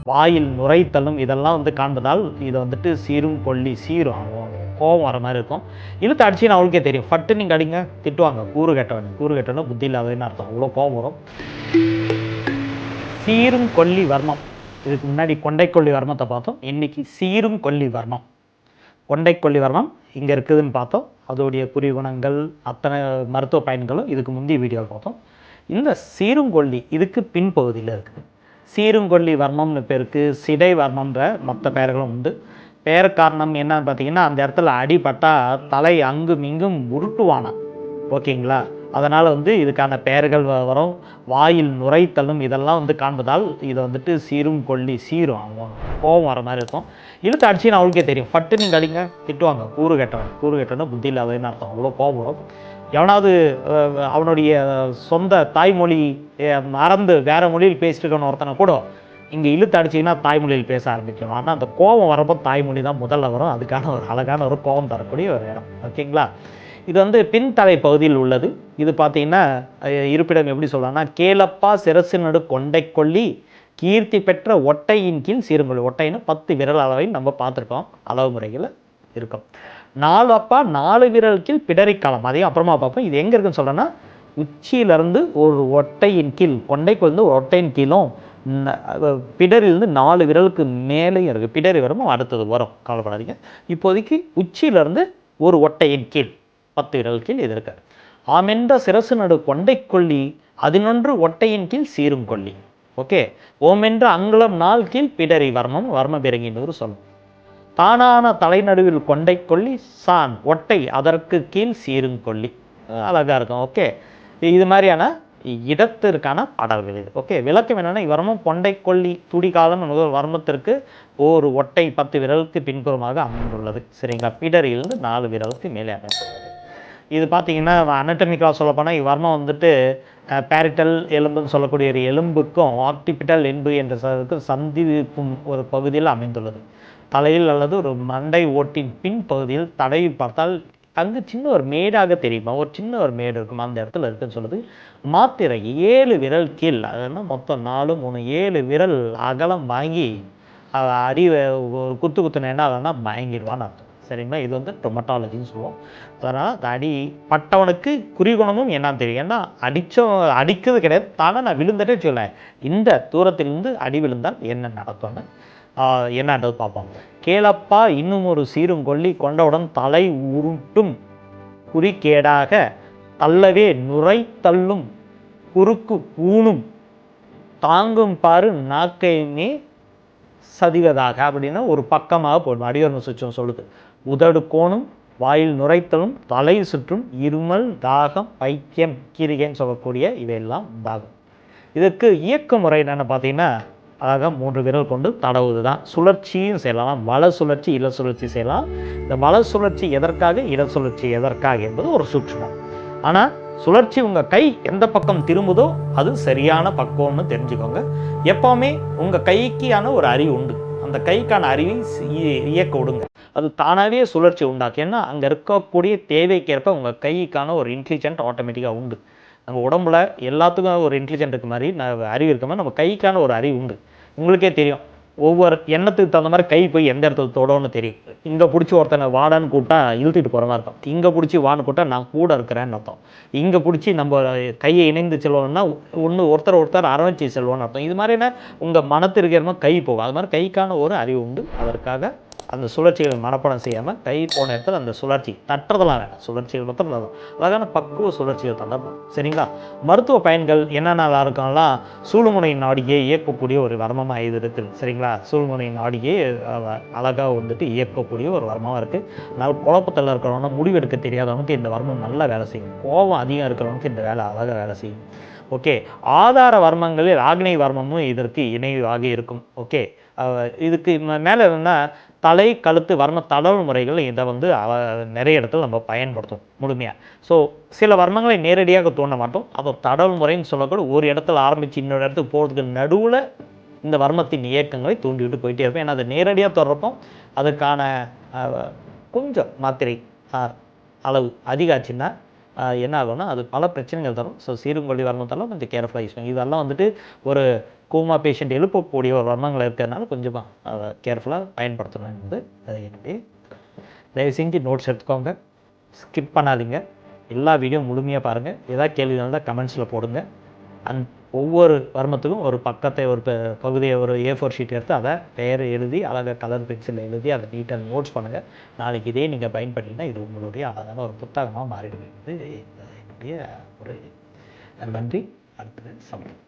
வாயில் நுரைத்தலும் இதெல்லாம் காண்பதால் இதை சீரும் கொல்லி சீரும் கோபம் வர மாதிரி இருக்கும். இழுத்து அடிச்சுன்னு அவளுக்கே தெரியும். ஃபட்டு நீங்கள் அடிங்க, திட்டுவாங்க. கூறு கெட்டவன் புத்தி இல்லாததுன்னு அர்த்தம். அவ்வளோ கோபம் வரும். சீரும் கொல்லி வர்மம். இதுக்கு முன்னாடி கொண்டை கொல்லி வர்மத்தை பார்த்தோம். இன்னைக்கு சீரும் கொல்லி வர்மம். கொண்டை கொல்லி வர்மம் இங்கே இருக்குதுன்னு பார்த்தோம். அதோடைய குறிகுணங்கள் அத்தனை மருத்துவ பயன்களும் இதுக்கு முந்தைய வீடியோவில் பார்த்தோம். இந்த சீருங்கொல்லி இதுக்கு பின்பகுதியில் இருக்குது. சீருங்கொல்லி வர்மம்னு பேருக்கு சிடை வர்மன்ற மற்ற பெயர்களும் உண்டு. பெயர் காரணம் என்னன்னு பார்த்தீங்கன்னா, அந்த இடத்துல அடிபட்டால் தலை அங்கும் இங்கும் உருட்டுவானா, ஓகேங்களா? அதனால் இதுக்கான பெயர்கள் வரும். வாயில் நுரைத்தலும் இதெல்லாம் காண்பதால் இதை சீரும் கொல்லி சீரும் கோபம் வர மாதிரி இருக்கும். இழுத்து அடிச்சுன்னு அவளுக்கே தெரியும். ஃபட்டு நீங்கள் அடிங்க, திட்டுவாங்க. கூறு கெட்டவன் புத்தி இல்லாததுன்னு அர்த்தம். அவ்வளோ கோபம் வரும். எவனாவது அவனுடைய சொந்த தாய்மொழி மறந்து வேறு மொழியில் பேசிட்டு இருக்கவன் ஒருத்தனை கூட இங்கே இழுத்து அடிச்சிங்கன்னா தாய்மொழியில் பேச ஆரம்பிக்கணும். ஆனால் அந்த கோபம் வரப்போ தாய்மொழி தான் முதல்ல வரும். அதுக்கான ஒரு அழகான ஒரு கோபம் தரக்கூடிய ஒரு இடம், ஓகேங்களா? இது பின்தலை பகுதியில் உள்ளது. இது பார்த்தீங்கன்னா இருப்பிடம் எப்படி சொல்லலாம்னா, கேளப்பா சிரசு நடு கொண்டை கொல்லி கீர்த்தி பெற்ற ஒட்டையின் கீழ் சீருங்கொல்லி. ஒட்டைன்னு 10 விரல் அளவையும் நம்ம பார்த்துருக்கோம், அளவு முறையில் இருக்கும். 4 அப்பா 4 விரல் கீழ் பிடரிக்காலம், அதையும் அப்புறமா பார்ப்போம். இது எங்கே இருக்குன்னு சொல்கிறேன்னா, உச்சியிலேருந்து ஒரு ஒட்டையின் கீழ், கொண்டைக்கு ஒட்டையின் கீழும் பிடரிலிருந்து 4 விரலுக்கு மேலேயும் இருக்குது. பிடரி வரும், அடுத்தது வரும், கவலைப்படாதீங்க. இப்போதைக்கு உச்சியிலேருந்து ஒரு ஒட்டையின் கீழ் 10 விரல் கீழ் இது இருக்காது. ஆமென்ற சிரசு நடு கொண்டை கொல்லி 11 ஒட்டையின் கீழ் சீரும் கொல்லி. ஓகே. ஓமென்ற அங்குலம் 4 கீழ் பிடரி வர்மம், வர்ம பிறங்கின்னு சொல்லும். தானான தலைநடுவில் கொண்டை கொல்லி சான் ஒட்டை அதற்கு கீழ் சீருங்கொல்லி. அழகாக இருக்கும். ஓகே. இது மாதிரியான இடத்திற்கான பாடல்கள் இது. ஓகே. விளக்கம் என்னென்னா, வர்மம் கொண்டை கொல்லி துடிகாலம் முதல் வர்மத்திற்கு ஒரு ஒட்டை 10 விரலுக்கு பின்புறமாக அமைந்துள்ளது. சரிங்களா? பிடரிலிருந்து 4 விரலுக்கு மேலே அமைந்துள்ளது. இது பார்த்தீங்கன்னா அனட்டமிக்கலாக சொல்லப்போனால் இவ்வர்மம் பேரிட்டல் எலும்புன்னு சொல்லக்கூடிய ஒரு எலும்புக்கும் ஆக்டிபிட்டல் எலும்பு என்ற சந்திக்கும் ஒரு பகுதியில் அமைந்துள்ளது. தலையில் அல்லது ஒரு மண்டை ஓட்டின் பின் பகுதியில் தடவி பார்த்தால் அங்கு சின்ன ஒரு மேடாக தெரியுமா, ஒரு சின்ன ஒரு மேடு இருக்கும், அந்த இடத்துல இருக்குன்னு சொல்லுது. மாத்திரை 7 விரல் கீழ், அதுனா மொத்தம் 4 3 7 விரல் அகலம் வாங்கி அடி குத்துனேன்னா அதெல்லாம் மயங்கிடுவான்னு அர்த்தம். சரிங்களா? இது டொமட்டாலஜின்னு சொல்லுவோம். அதனால் அந்த அடி பட்டவனுக்கு குறிகுணமும் என்னன்னு தெரியும். ஏன்னா அடிக்கிறது கிடையாது, தானே நான் விழுந்துட்டே சொல்ல, இந்த தூரத்திலிருந்து அடி விழுந்தால் என்ன நடக்கும்னு என்னன்றது பார்ப்போம். கேளப்பா இன்னும் ஒரு சீருங்கொல்லி கொண்டவுடன் தலை உருட்டும் குறிக்கேடாக தள்ளவே நுரை தள்ளும் குறுக்கு ஊனும் தாங்கும் பாரு நாக்கையுமே சதிவதாக அப்படின்னா ஒரு பக்கமாக போடும். அடியோர்ம சுற்றம் சொல்லுது. உதடு கோணும், வாயில் நுரைத்தலும், தலை சுற்றும், இருமல், தாகம், பைத்தியம், கீரிகைன்னு சொல்லக்கூடிய இவையெல்லாம் தாகம். இதற்கு இயக்க முறை என்னென்னு பார்த்தீங்கன்னா, அழகாக 3 விரல் கொண்டு தடவுது தான். சுழற்சியும் செய்யலாம். வல சுழற்சி இட சுழற்சி செய்யலாம். இந்த வல சுழற்சி எதற்காக, இட சுழற்சி எதற்காக என்பது ஒரு சூட்சுமம். ஆனால் சுழற்சி உங்கள் கை எந்த பக்கம் திரும்புதோ அது சரியான பக்குவம்னு தெரிஞ்சுக்கோங்க. எப்போவுமே உங்கள் கைக்கான ஒரு அறிவு உண்டு. அந்த கைக்கான அறிவை இயக்க விடுங்க. அது தானாகவே சுழற்சி உண்டாக்கு. ஏன்னா அங்கே இருக்கக்கூடிய தேவைக்கேற்ப உங்கள் கைக்கான ஒரு இன்டெலிஜென்ட் ஆட்டோமேட்டிக்காக உண்டு. நம்ம உடம்புல எல்லாத்துக்கும் ஒரு இன்டெலிஜென்ட் இருக்க மாதிரி அறிவு இருக்க மாதிரி நம்ம கைக்கான ஒரு அறிவு உண்டு. உங்களுக்கே தெரியும், ஒவ்வொரு எண்ணத்துக்கு தகுந்த மாதிரி கை போய் எந்த இடத்துல தொடணும்னு தெரியும். இங்கே பிடிச்சி ஒருத்தனை வாடான்னு கூப்பிட்டா இழுத்துட்டு போகிற மாதிரி இருக்கும். இங்கே பிடிச்சி வான்னு கூப்பிட்டா நான் கூட இருக்கிறேன்னு அர்த்தம். இங்கே பிடிச்சி நம்ம கையை இணைந்து செல்வோம்னா ஒருத்தர் அரவணைச்சி செல்வோன்னு அர்த்தம். இது மாதிரினா உங்கள் மனத்திற்கு ஏற்ப கை போகும். அது மாதிரி கைக்கான ஒரு அறிவு உண்டு. அதற்காக அந்த சுழற்சிகளை மனப்பாடம் செய்யாமல் கை போன இடத்துல அந்த சுழற்சி தட்டுறதெல்லாம் வேணும். சுழற்சிகள் மட்டும் அழகான பக்குவ சுழற்சிகள் தட்டணும். சரிங்களா? மருத்துவ பயன்கள் என்னென்ன இருக்கலாம். சூழ்முனை நாடியை இயக்கக்கூடிய ஒரு வர்மமாக இது இருக்குது. சரிங்களா? சூழ்முனை நாடியை அழகாக இயக்கக்கூடிய ஒரு வர்மமாக இருக்குது. அதனால் குழப்பத்தில் இருக்கிறவங்க, முடிவெடுக்க தெரியாதவனுக்கு இந்த வர்மம் நல்லா வேலை செய்யும். கோபம் அதிகம் இருக்கிறவனுக்கு இந்த வேலை அழகாக வேலை செய்யும். ஓகே. ஆதார வர்மங்களில் ஆக்னை வர்மமும் இதற்கு இணைவாக இருக்கும். ஓகே. இதுக்கு மேலே என்னன்னா, தலை கழுத்து வர்ம தடவு முறைகள் இதை நிறைய இடத்துல நம்ம பயன்படுத்தும் முழுமையாக. ஸோ சில வர்மங்களை நேரடியாக தோண்ட மாட்டோம். அப்போ தடவு முறைன்னு சொல்லக்கூட ஒரு இடத்துல ஆரம்பித்து இன்னொரு இடத்துக்கு போகிறதுக்கு நடுவில் இந்த வர்மத்தின் இயக்கங்களை தூண்டிவிட்டு போயிட்டே இருப்பேன். ஏன்னா அதை நேரடியாக தொடர்றப்போ அதுக்கான கொஞ்சம் மாத்திரை அளவு அதிகாச்சுன்னா என்ன ஆகும்னா அது பல பிரச்சனைகள் தரும். ஸோ சீருங்கொல்லி வர்மத்தாலும் கொஞ்சம் கேர்ஃபுல்லாக யூஸ் பண்ணுங்க. இதெல்லாம் வந்துட்டு ஒரு கோமா பேஷண்ட் எழுப்பக்கூடிய ஒரு வர்மங்கள் இருக்கிறதுனால கொஞ்சமாக அதை கேர்ஃபுல்லாக பயன்படுத்தணுங்கிறது அது என்னுடைய. தயவு செஞ்சு நோட்ஸ் எடுத்துக்கோங்க, ஸ்கிப் பண்ணாதீங்க, எல்லா வீடியோ முழுமையாக பாருங்கள். ஏதாவது கேள்வி இருந்தால் கமெண்ட்ஸில் போடுங்க. ஒவ்வொரு வர்மத்துக்கும் ஒரு பக்கத்தை ஒரு பகுதியை ஒரு A4 ஷீட் எடுத்து அதை பெயர் எழுதி அழகாக கலர் பென்சிலில் எழுதி அதை நீட்டாக நோட்ஸ் பண்ணுங்கள். நாளைக்கு இதே நீங்கள் பயன்படுத்தினா இது உங்களுடைய அழகான ஒரு புத்தகமாக மாறிடுது. என்னுடைய ஒரு நன்றி. அடுத்தது சமயம்.